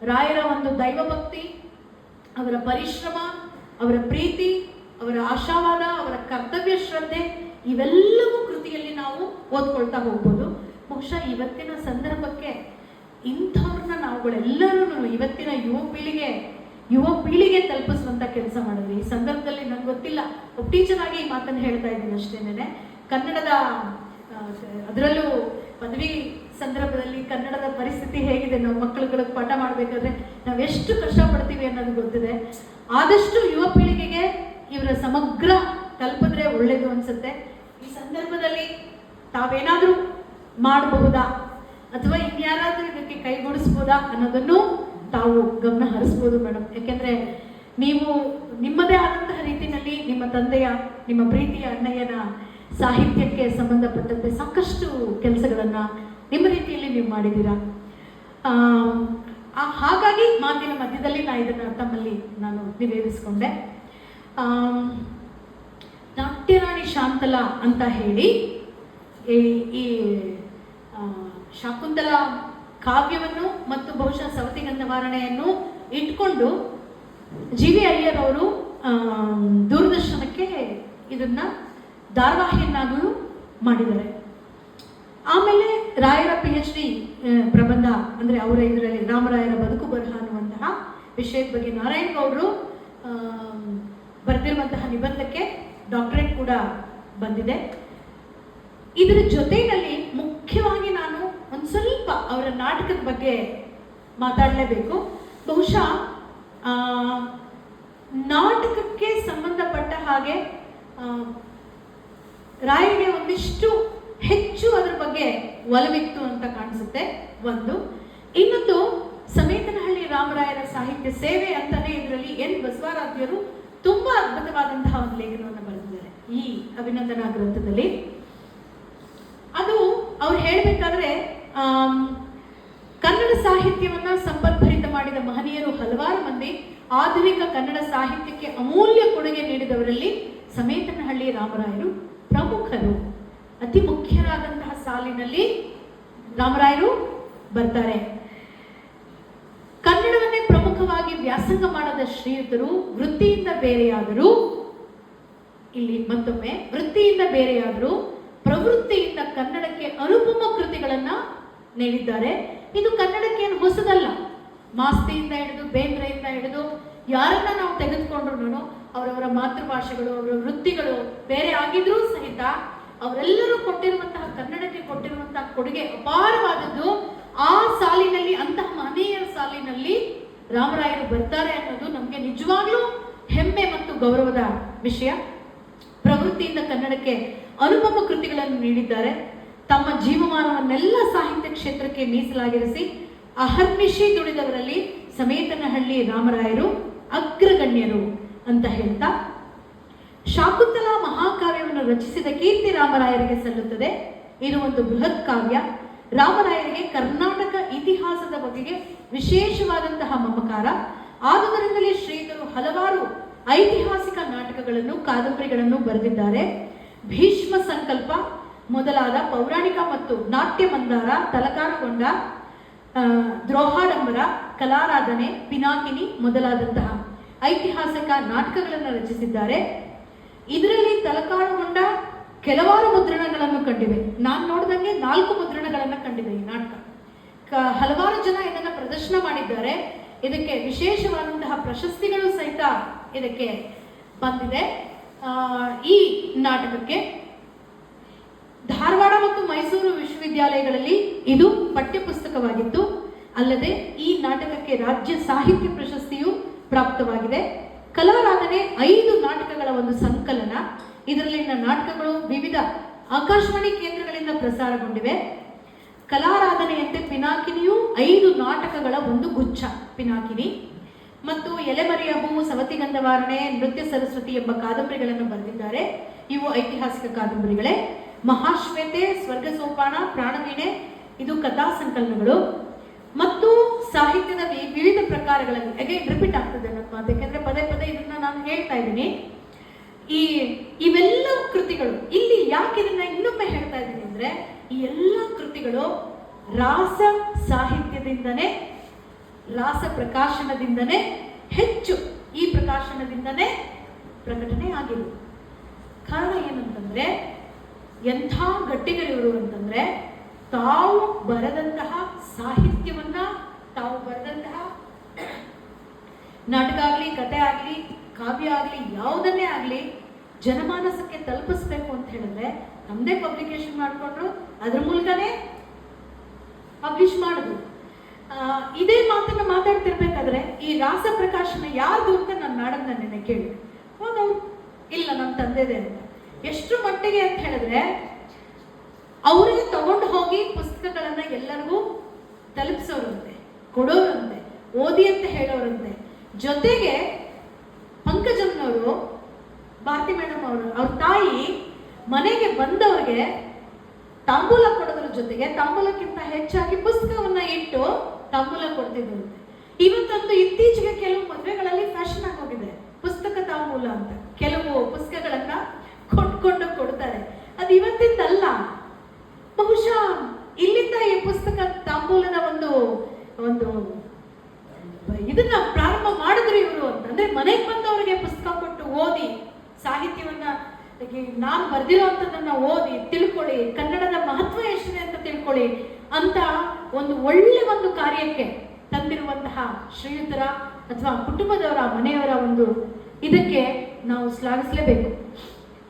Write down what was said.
ರಾಯರ ಒಂದು ದೈವಭಕ್ತಿ, ಅವರ ಪರಿಶ್ರಮ, ಅವರ ಪ್ರೀತಿ, ಅವರ ಆಶಾವಾದ, ಅವರ ಕರ್ತವ್ಯ ಶ್ರದ್ಧೆ ಇವೆಲ್ಲವೂ ಕೃತಿಯಲ್ಲಿ ನಾವು ಓದ್ಕೊಳ್ತಾ ಹೋಗ್ಬೋದು. ಬಹುಶಃ ಇವತ್ತಿನ ಸಂದರ್ಭಕ್ಕೆ ಇಂಥವ್ರನ್ನ ನಾವುಗಳೆಲ್ಲರೂ ಇವತ್ತಿನ ಯುವ ಪೀಳಿಗೆ ತಲುಪಿಸುವಂತ ಕೆಲಸ ಮಾಡಿದ್ವಿ. ಈ ಸಂದರ್ಭದಲ್ಲಿ ನಂಗೆ ಗೊತ್ತಿಲ್ಲ, ಒಬ್ಬ ಟೀಚರ್ ಆಗಿ ಈ ಮಾತನ್ನು ಹೇಳ್ತಾ ಇದ್ದೀನಿ ಅಷ್ಟೇನೆ. ಕನ್ನಡದ ಅದರಲ್ಲೂ ಪದವಿ ಸಂದರ್ಭದಲ್ಲಿ ಕನ್ನಡದ ಪರಿಸ್ಥಿತಿ ಹೇಗಿದೆ, ನಾವು ಮಕ್ಕಳುಗಳಿಗೆ ಪಾಠ ಮಾಡಬೇಕಾದ್ರೆ ನಾವೆಷ್ಟು ಕಷ್ಟಪಡ್ತೀವಿ ಅನ್ನೋದು ಗೊತ್ತಿದೆ. ಆದಷ್ಟು ಯುವ ಪೀಳಿಗೆಗೆ ಇವರ ಸಮಗ್ರ ತಲುಪಿದ್ರೆ ಒಳ್ಳೇದು ಅನ್ಸುತ್ತೆ. ಈ ಸಂದರ್ಭದಲ್ಲಿ ತಾವೇನಾದ್ರೂ ಮಾಡಬಹುದಾ ಅಥವಾ ಇನ್ಯಾರಾದ್ರೂ ಇದಕ್ಕೆ ಕೈಗೂಡಿಸ್ಬೋದಾ ಅನ್ನೋದನ್ನು ತಾವು ಗಮನ ಹರಿಸ್ಬೋದು ಮೇಡಮ್. ಯಾಕೆಂದ್ರೆ ನೀವು ನಿಮ್ಮದೇ ಆದಂತಹ ರೀತಿಯಲ್ಲಿ ನಿಮ್ಮ ತಂದೆಯ, ನಿಮ್ಮ ಪ್ರೀತಿಯ ಅಣ್ಣಯ್ಯನ ಸಾಹಿತ್ಯಕ್ಕೆ ಸಂಬಂಧಪಟ್ಟಂತೆ ಸಾಕಷ್ಟು ಕೆಲಸಗಳನ್ನ ನಿಮ್ಮ ರೀತಿಯಲ್ಲಿ ನೀವು ಮಾಡಿದ್ದೀರಾ. ಹಾಗಾಗಿ ಮಾತಿನ ಮಧ್ಯದಲ್ಲಿ ಇದನ್ನ ತಮ್ಮಲ್ಲಿ ನಾನು ನಿವೇದಿಸ್ಕೊಂಡೆ. ನಾಟ್ಯರಾಣಿ ಶಾಂತಲಾ ಅಂತ ಹೇಳಿ ಈ ಶಾಕುಂತಲ ಕಾವ್ಯವನ್ನು ಮತ್ತು ಬಹುಶಃ ಸವತಿಗಂಧವಾರಣೆಯನ್ನು ಇಟ್ಕೊಂಡು ಜಿ.ವಿ. ಅಯ್ಯರ್ ಅವರು ದೂರದರ್ಶನಕ್ಕೆ ಇದನ್ನ ಧಾರಾವಾಹಿಯನ್ನಾಗೂ ಮಾಡಿದ್ದಾರೆ. ಆಮೇಲೆ ರಾಯರ PhD ಪ್ರಬಂಧ ಅಂದ್ರೆ ಅವರ ಇದರಲ್ಲಿ ರಾಮರಾಯರ ಬದುಕು ಬರಹ ಅನ್ನುವಂತಹ ವಿಷಯದ ಬಗ್ಗೆ ನಾರಾಯಣ್ ಗೌಡರು ಬರೆದಿರುವಂತಹ ನಿಬಂಧಕ್ಕೆ ಡಾಕ್ಟರೇಟ್ ಕೂಡ ಬಂದಿದೆ. ಇದರ ಜೊತೆಯಲ್ಲಿ ಮುಖ್ಯವಾಗಿ ನಾನು ಒಂದು ಸ್ವಲ್ಪ ಅವರ ನಾಟಕದ ಬಗ್ಗೆ ಮಾತಾಡಲೇಬೇಕು. ಬಹುಶಃ ನಾಟಕಕ್ಕೆ ಸಂಬಂಧಪಟ್ಟ ಹಾಗೆ ರಾಯರಿಗೆ ಒಂದಿಷ್ಟು ಹೆಚ್ಚು ಅದರ ಬಗ್ಗೆ ಒಲವಿತ್ತು ಅಂತ ಕಾಣಿಸುತ್ತೆ ಒಂದು. ಇನ್ನೊಂದು ಸಮೇತನಹಳ್ಳಿ ರಾಮರಾಯರ ಸಾಹಿತ್ಯ ಸೇವೆ ಅಂತಾನೆ ಇದರಲ್ಲಿ ಎನ್ ಬಸವರಾಜರು ತುಂಬಾ ಅದ್ಭುತವಾದಂತಹ ಒಂದು ಲೇಖನವನ್ನು ಬರೆದಿದ್ದಾರೆ ಈ ಅಭಿನಂದನಾ ಗ್ರಂಥದಲ್ಲಿ. ಅದು ಅವ್ರು ಹೇಳ್ಬೇಕಾದ್ರೆ ಕನ್ನಡ ಸಾಹಿತ್ಯವನ್ನ ಸಂಪದ್ಭರಿತ ಮಾಡಿದ ಮಹನೀಯರು ಹಲವಾರು ಮಂದಿ, ಆಧುನಿಕ ಕನ್ನಡ ಸಾಹಿತ್ಯಕ್ಕೆ ಅಮೂಲ್ಯ ಕೊಡುಗೆ ನೀಡಿದವರಲ್ಲಿ ಸಮೇತನಹಳ್ಳಿ ರಾಮರಾಯರು ಪ್ರಮುಖರು. ಅತಿ ಮುಖ್ಯರಾದಂತಹ ಸಾಲಿನಲ್ಲಿ ರಾಮರಾಯರು ಬರ್ತಾರೆ. ಕನ್ನಡವನ್ನೇ ಪ್ರಮುಖವಾಗಿ ವ್ಯಾಸಂಗ ಮಾಡದ ಶ್ರೀಯುತರು ವೃತ್ತಿಯಿಂದ ಬೇರೆಯಾದರೂ, ಇಲ್ಲಿ ಮತ್ತೊಮ್ಮೆ ವೃತ್ತಿಯಿಂದ ಬೇರೆಯಾದರೂ ಪ್ರವೃತ್ತಿಯಿಂದ ಕನ್ನಡಕ್ಕೆ ಅನುಪಮ ಕೃತಿಗಳನ್ನ ನೀಡಿದ್ದಾರೆ. ಇದು ಕನ್ನಡಕ್ಕೆ ಏನು ಹೊಸದಲ್ಲ. ಮಾಸ್ತಿಯಿಂದ ಹಿಡಿದು ಬೇಂದ್ರೆಯಿಂದ ಹಿಡಿದು ಯಾರನ್ನ ನಾವು ತೆಗೆದುಕೊಂಡ್ರು ಅವರವರ ಮಾತೃಭಾಷೆಗಳು, ಅವರ ವೃತ್ತಿಗಳು ಬೇರೆ ಆಗಿದ್ರೂ ಸಹಿತ ಅವರೆಲ್ಲರೂ ಕೊಟ್ಟಿರುವಂತಹ ಕನ್ನಡಕ್ಕೆ ಕೊಟ್ಟಿರುವಂತಹ ಕೊಡುಗೆ ಅಪಾರವಾದದ್ದು. ಆ ಸಾಲಿನಲ್ಲಿ, ಅಂತಹ ಮಹನೀಯರ ಸಾಲಿನಲ್ಲಿ ರಾಮರಾಯರು ಬರ್ತಾರೆ ಅನ್ನೋದು ನಮಗೆ ನಿಜವಾಗ್ಲೂ ಹೆಮ್ಮೆ ಮತ್ತು ಗೌರವದ ವಿಷಯ. ಪ್ರವೃತ್ತಿಯಿಂದ ಕನ್ನಡಕ್ಕೆ ಅನುಪಮ ಕೃತಿಗಳನ್ನು ನೀಡಿದ್ದಾರೆ. ತಮ್ಮ ಜೀವಮಾನವನ್ನೆಲ್ಲ ಸಾಹಿತ್ಯ ಕ್ಷೇತ್ರಕ್ಕೆ ಮೀಸಲಾಗಿರಿಸಿ ಅಹರ್ನಿಶಿ ದುಡಿದವರಲ್ಲಿ ಸಮೇತನಹಳ್ಳಿ ರಾಮರಾಯರು ಅಗ್ರಗಣ್ಯರು ಅಂತ ಹೇಳ್ತಾ, ಶಾಕುಂತಲಾ ಮಹಾಕಾವ್ಯವನ್ನು ರಚಿಸಿದ ಕೀರ್ತಿ ರಾಮರಾಯರಿಗೆ ಸಲ್ಲುತ್ತದೆ. ಇದು ಒಂದು ಬೃಹತ್ ಕಾವ್ಯ. ರಾಮರಾಯರಿಗೆ ಕರ್ನಾಟಕ ಇತಿಹಾಸದ ಬಗೆಗೆ ವಿಶೇಷವಾದಂತಹ ಮಮಕಾರ. ಆದುದರಿಂದಲೇ ಶ್ರೀಧರು ಹಲವಾರು ಐತಿಹಾಸಿಕ ನಾಟಕಗಳನ್ನು, ಕಾದಂಬರಿಗಳನ್ನು ಬರೆದಿದ್ದಾರೆ. ಭೀಷ್ಮ ಸಂಕಲ್ಪ ಮೊದಲಾದ ಪೌರಾಣಿಕ ಮತ್ತು ನಾಟ್ಯ ಮಂದಾರ, ತಲಕಾರಗೊಂಡ, ದ್ರೋಹಾಡಂಬರ, ಕಲಾರಾಧನೆ, ಪಿನಾಕಿನಿ ಮೊದಲಾದಂತಹ ಐತಿಹಾಸಿಕ ನಾಟಕಗಳನ್ನು ರಚಿಸಿದ್ದಾರೆ. ಇದರಲ್ಲಿ ತಲಕಾಡುಗೊಂಡ ಕೆಲವಾರು ಮುದ್ರಣಗಳನ್ನು ಕಂಡಿವೆ. ನಾನು ನೋಡಿದಂಗೆ 4 ಮುದ್ರಣಗಳನ್ನು ಕಂಡಿದೆ ಈ ನಾಟಕ. ಹಲವಾರು ಜನ ಇದನ್ನು ಪ್ರದರ್ಶನ ಮಾಡಿದ್ದಾರೆ. ಇದಕ್ಕೆ ವಿಶೇಷವಾದಂತಹ ಪ್ರಶಸ್ತಿಗಳು ಸಹಿತ ಇದಕ್ಕೆ ಬಂದಿದೆ. ಈ ನಾಟಕಕ್ಕೆ ಧಾರವಾಡ ಮತ್ತು ಮೈಸೂರು ವಿಶ್ವವಿದ್ಯಾಲಯಗಳಲ್ಲಿ ಇದು ಪಠ್ಯಪುಸ್ತಕವಾಗಿತ್ತು. ಅಲ್ಲದೆ ಈ ನಾಟಕಕ್ಕೆ ರಾಜ್ಯ ಸಾಹಿತ್ಯ ಪ್ರಶಸ್ತಿಯು ಪ್ರಾಪ್ತವಾಗಿದೆ. ಕಲಾರಾಧನೆ 5 ನಾಟಕಗಳ ಒಂದು ಸಂಕಲನ. ಇದರಲ್ಲಿನ ನಾಟಕಗಳು ವಿವಿಧ ಆಕಾಶವಾಣಿ ಕೇಂದ್ರಗಳಿಂದ ಪ್ರಸಾರಗೊಂಡಿವೆ. ಕಲಾರಾಧನೆಯಂತೆ ಪಿನಾಕಿನಿಯು 5 ನಾಟಕಗಳ ಒಂದು ಗುಚ್ಛ ಪಿನಾಕಿನಿ ಮತ್ತು ಎಲೆಮರೆಯ ಹೂವು, ಸವತಿಗಂಧವಾರಣೆ, ನೃತ್ಯ ಸರಸ್ವತಿ ಎಂಬ ಕಾದಂಬರಿಗಳನ್ನು ಬರೆದಿದ್ದಾರೆ. ಇವು ಐತಿಹಾಸಿಕ ಕಾದಂಬರಿಗಳೇ. ಮಹಾಶ್ವೇತೆ, ಸ್ವರ್ಗ ಸೋಪಾನ, ಪ್ರಾಣವೀಣೆ ಇದು ಕಥಾ ಸಂಕಲನಗಳು. ಮತ್ತು ಸಾಹಿತ್ಯದ ವಿವಿಧ ಪ್ರಕಾರಗಳಲ್ಲಿ ಅಗೇನ್ ರಿಪೀಟ್ ಆಗ್ತದೆ ನನ್ನ ಮಾತು, ಯಾಕೆಂದ್ರೆ ಪದೇ ಪದೇ ಇದನ್ನ ನಾನು ಹೇಳ್ತಾ ಇದ್ದೀನಿ. ಇವೆಲ್ಲ ಕೃತಿಗಳು ಇಲ್ಲಿ ಯಾಕೆ ಇದನ್ನ ಇನ್ನೊಮ್ಮೆ ಹೇಳ್ತಾ ಇದ್ದೀನಿ ಅಂದ್ರೆ, ಈ ಎಲ್ಲ ಕೃತಿಗಳು ರಾಸ ಸಾಹಿತ್ಯದಿಂದನೇ ರಾಸ ಪ್ರಕಾಶನದಿಂದನೇ ಹೆಚ್ಚು ಈ ಪ್ರಕಾಶನದಿಂದನೇ ಪ್ರಕಟಣೆ ಆಗಿರುವುದು. ಕಾರಣ ಏನಂತಂದ್ರೆ ಎಂಥ ಗಟ್ಟಿಗರಿವರು ಅಂತಂದ್ರೆ ತಾವು ಬರೆದಂತಹ ಸಾಹಿತ್ಯವನ್ನ, ತಾವು ಬರೆದಂತಹ ನಾಟಕ ಆಗಲಿ, ಕತೆ ಆಗಲಿ, ಕಾವ್ಯ ಆಗಲಿ, ಯಾವುದನ್ನೇ ಆಗಲಿ ಜನಮಾನಸಕ್ಕೆ ತಲುಪಿಸ್ಬೇಕು ಅಂತ ಹೇಳಿದ್ರೆ ನಮ್ಮದೇ ಪಬ್ಲಿಕೇಶನ್ ಮಾಡಿಕೊಂಡ್ರು, ಅದ್ರ ಮೂಲಕನೇ ಪಬ್ಲಿಷ್ ಮಾಡಿದ್ರು. ಇದೇ ಮಾತನ್ನ ಮಾತಾಡ್ತಿರ್ಬೇಕಾದ್ರೆ ಈ ರಾಸ ಪ್ರಕಾಶನ ಯಾರ್ದು ಅಂತ ನಾನು ಮೇಡಮ್ನ ನೆನ್ನೆ ಕೇಳಿ, ಹೌದು ಇಲ್ಲ ನಮ್ಮ ತಂದೆದೆ ಅಂತ. ಎಷ್ಟು ಮಟ್ಟಿಗೆ ಅಂತ ಹೇಳಿದ್ರೆ ಅವರೇ ತಗೊಂಡು ಹೋಗಿ ಪುಸ್ತಕಗಳನ್ನ ಎಲ್ಲರಿಗೂ ತಲುಪಿಸೋರಂತೆ, ಕೊಡೋರಂತೆ, ಓದಿ ಅಂತ ಹೇಳೋರಂತೆ. ಜೊತೆಗೆ ಪಂಕಜಮ್ನವರು, ಭಾರತಿ ಮೇಡಮ್ ಅವರು, ಅವ್ರ ತಾಯಿ ಮನೆಗೆ ಬಂದವ್ರಿಗೆ ತಾಂಬೂಲ ಕೊಡೋದ್ರ ಜೊತೆಗೆ ತಾಂಬೂಲಕ್ಕಿಂತ ಹೆಚ್ಚಾಗಿ ಪುಸ್ತಕವನ್ನ ಇಟ್ಟು ತಾಂಬೂಲ ಕೊಡ್ತಿದ್ರಂತೆ. ಇವತ್ತಂತೂ ಇತ್ತೀಚೆಗೆ ಕೆಲವು ಮದುವೆಗಳಲ್ಲಿ ಫ್ಯಾಷನ್ ಆಗೋಗಿದೆ ಪುಸ್ತಕ ತಾಂಬೂಲ ಅಂತ. ಕೆಲವು ಪುಸ್ತಕಗಳನ್ನ ಕೊಟ್ಕೊಂಡು ಕೊಡ್ತಾರೆ. ಅದು ಇವತ್ತಿಂದಲ್ಲ, ಬಹುಶಃ ಇಲ್ಲಿಂದ ಈ ಪುಸ್ತಕ ತಾಂಬೂಲದ ಒಂದು ಒಂದು ಇದನ್ನ ಪ್ರಾರಂಭ ಮಾಡಿದ್ರು ಇವರು ಅಂತಂದ್ರೆ ಮನೆಗೆ ಬಂದವರಿಗೆ ಪುಸ್ತಕ ಕೊಟ್ಟು ಓದಿ, ಸಾಹಿತ್ಯವನ್ನ ನಾನು ಬರ್ದಿರೋಂಥದ್ದನ್ನ ಓದಿ ತಿಳ್ಕೊಳ್ಳಿ, ಕನ್ನಡದ ಮಹತ್ವ ಎಷ್ಟಿದೆ ಅಂತ ತಿಳ್ಕೊಳ್ಳಿ ಅಂತ ಒಂದು ಒಳ್ಳೆ ಒಂದು ಕಾರ್ಯಕ್ಕೆ ತಂದಿರುವಂತಹ ಶ್ರೀಯುತರ ಅಥವಾ ಕುಟುಂಬದವರ, ಮನೆಯವರ ಒಂದು ಇದಕ್ಕೆ ನಾವು ಶ್ಲಾಘಿಸಲೇಬೇಕು.